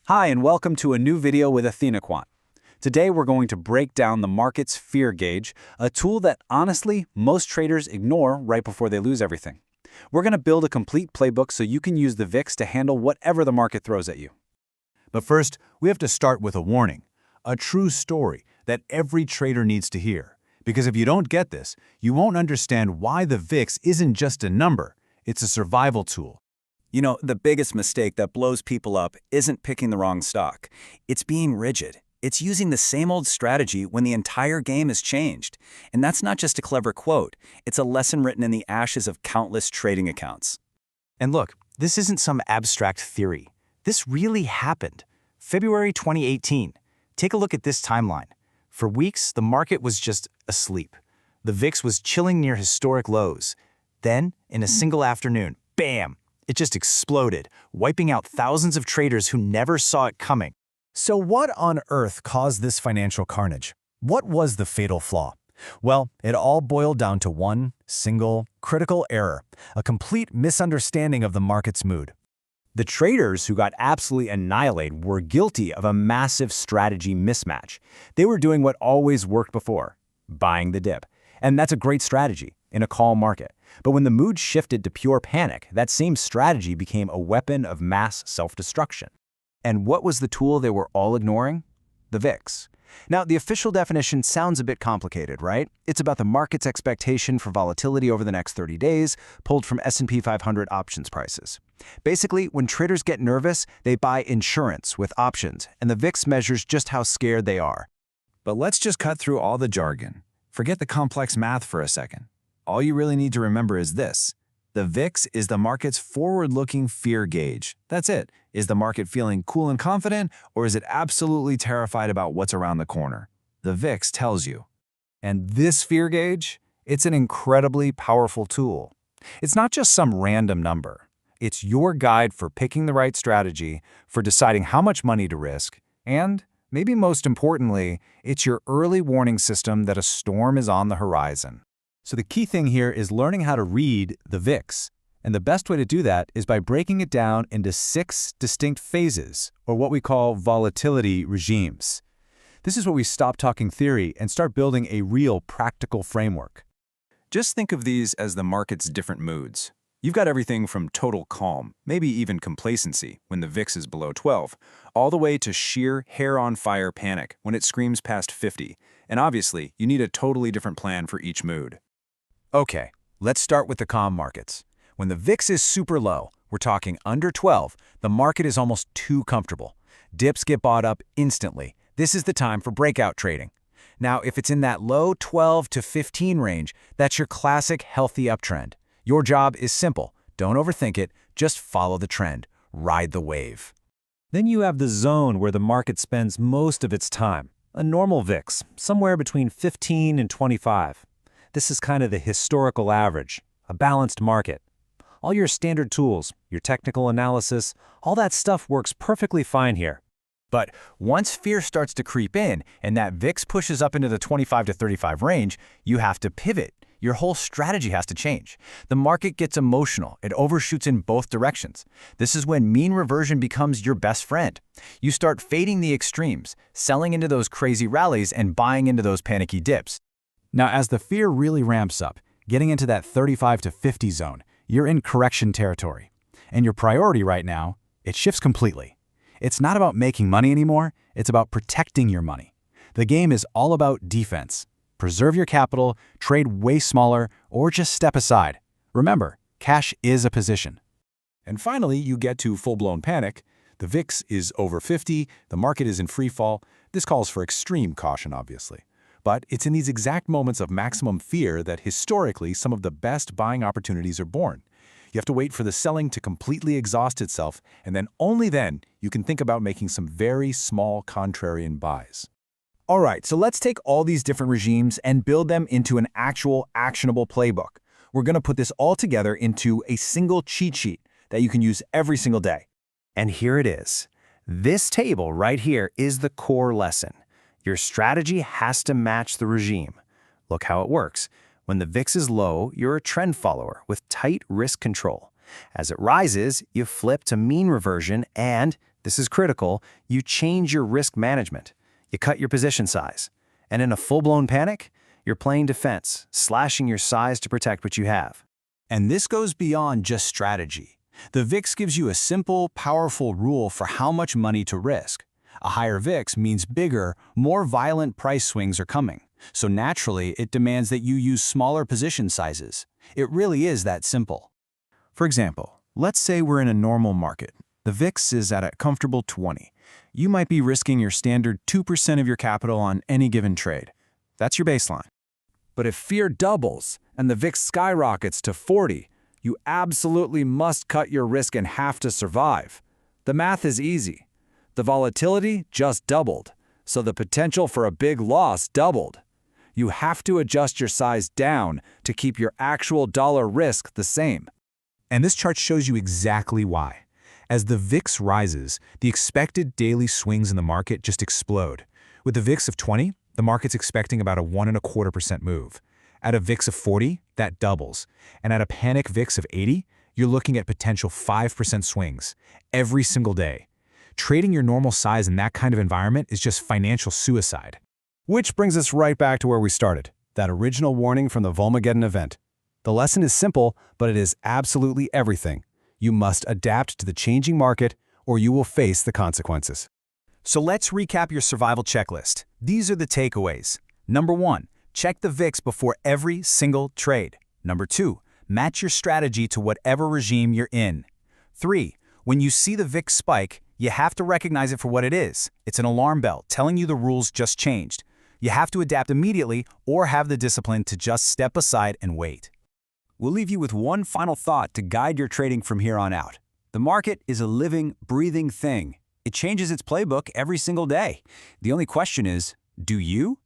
Hi, and welcome to a new video with Athena Quant. Today we're going to break down the market's fear gauge, a tool that honestly most traders ignore right before they lose everything. We're going to build a complete playbook so you can use the VIX to handle whatever the market throws at you. But first, we have to start with a warning, a true story that every trader needs to hear. Because if you don't get this, you won't understand why the VIX isn't just a number, it's a survival tool. You know, the biggest mistake that blows people up isn't picking the wrong stock. It's being rigid. It's using the same old strategy when the entire game has changed. And that's not just a clever quote. It's a lesson written in the ashes of countless trading accounts. And look, this isn't some abstract theory. This really happened. February 2018. Take a look at this timeline. For weeks, the market was just asleep. The VIX was chilling near historic lows. Then, in a single afternoon, bam! It just exploded, wiping out thousands of traders who never saw it coming. So what on earth caused this financial carnage? What was the fatal flaw? Well, it all boiled down to one single critical error, a complete misunderstanding of the market's mood. The traders who got absolutely annihilated were guilty of a massive strategy mismatch. They were doing what always worked before, buying the dip. And that's a great strategy in a calm market. But when the mood shifted to pure panic, that same strategy became a weapon of mass self-destruction. And what was the tool they were all ignoring? The VIX. Now, the official definition sounds a bit complicated, right? It's about the market's expectation for volatility over the next 30 days, pulled from S&P 500 options prices. Basically, when traders get nervous, they buy insurance with options, and the VIX measures just how scared they are. But let's just cut through all the jargon. Forget the complex math for a second. All you really need to remember is this. The VIX is the market's forward-looking fear gauge. That's it. Is the market feeling cool and confident, or is it absolutely terrified about what's around the corner? The VIX tells you. And this fear gauge, it's an incredibly powerful tool. It's not just some random number. It's your guide for picking the right strategy, for deciding how much money to risk, and, maybe most importantly, it's your early warning system that a storm is on the horizon. So the key thing here is learning how to read the VIX. And the best way to do that is by breaking it down into 6 distinct phases, or what we call volatility regimes. This is where we stop talking theory and start building a real practical framework. Just think of these as the market's different moods. You've got everything from total calm, maybe even complacency when the VIX is below 12, all the way to sheer hair-on-fire panic when it screams past 50. And obviously, you need a totally different plan for each mood. Okay, let's start with the calm markets. When the VIX is super low, we're talking under 12, the market is almost too comfortable. Dips get bought up instantly. This is the time for breakout trading. Now, if it's in that low 12 to 15 range, that's your classic healthy uptrend. Your job is simple. Don't overthink it. Just follow the trend. Ride the wave. Then you have the zone where the market spends most of its time, a normal VIX, somewhere between 15 and 25. This is kind of the historical average, a balanced market. All your standard tools, your technical analysis, all that stuff works perfectly fine here. But once fear starts to creep in and that VIX pushes up into the 25 to 35 range, you have to pivot. Your whole strategy has to change. The market gets emotional. It overshoots in both directions. This is when mean reversion becomes your best friend. You start fading the extremes, selling into those crazy rallies and buying into those panicky dips. Now, as the fear really ramps up, getting into that 35 to 50 zone, you're in correction territory. And your priority right now, it shifts completely. It's not about making money anymore, it's about protecting your money. The game is all about defense. Preserve your capital, trade way smaller, or just step aside. Remember, cash is a position. And finally, you get to full-blown panic. The VIX is over 50, the market is in free fall. This calls for extreme caution, obviously. But it's in these exact moments of maximum fear that historically some of the best buying opportunities are born. You have to wait for the selling to completely exhaust itself, and then only then you can think about making some very small contrarian buys. All right, so let's take all these different regimes and build them into an actual actionable playbook. We're going to put this all together into a single cheat sheet that you can use every single day. And here it is. This table right here is the core lesson. Your strategy has to match the regime. Look how it works. When the VIX is low, you're a trend follower with tight risk control. As it rises, you flip to mean reversion and this is critical, you change your risk management. You cut your position size. And in a full-blown panic, you're playing defense, slashing your size to protect what you have. And this goes beyond just strategy. The VIX gives you a simple, powerful rule for how much money to risk. A higher VIX means bigger, more violent price swings are coming. So naturally, it demands that you use smaller position sizes. It really is that simple. For example, let's say we're in a normal market. The VIX is at a comfortable 20. You might be risking your standard 2% of your capital on any given trade. That's your baseline. But if fear doubles and the VIX skyrockets to 40, you absolutely must cut your risk in half to survive. The math is easy. The volatility just doubled, so the potential for a big loss doubled. You have to adjust your size down to keep your actual dollar risk the same. And this chart shows you exactly why. As the VIX rises, the expected daily swings in the market just explode. With the VIX of 20, the market's expecting about a 1.25% move. At a VIX of 40, that doubles. And at a panic VIX of 80, you're looking at potential 5% swings every single day. Trading your normal size in that kind of environment is just financial suicide. Which brings us right back to where we started, that original warning from the Volmageddon event. The lesson is simple, but it is absolutely everything. You must adapt to the changing market, or you will face the consequences. So let's recap your survival checklist. These are the takeaways. Number 1, check the VIX before every single trade. Number 2, match your strategy to whatever regime you're in. 3, when you see the VIX spike, you have to recognize it for what it is. It's an alarm bell telling you the rules just changed. You have to adapt immediately or have the discipline to just step aside and wait. We'll leave you with one final thought to guide your trading from here on out. The market is a living, breathing thing. It changes its playbook every single day. The only question is, do you?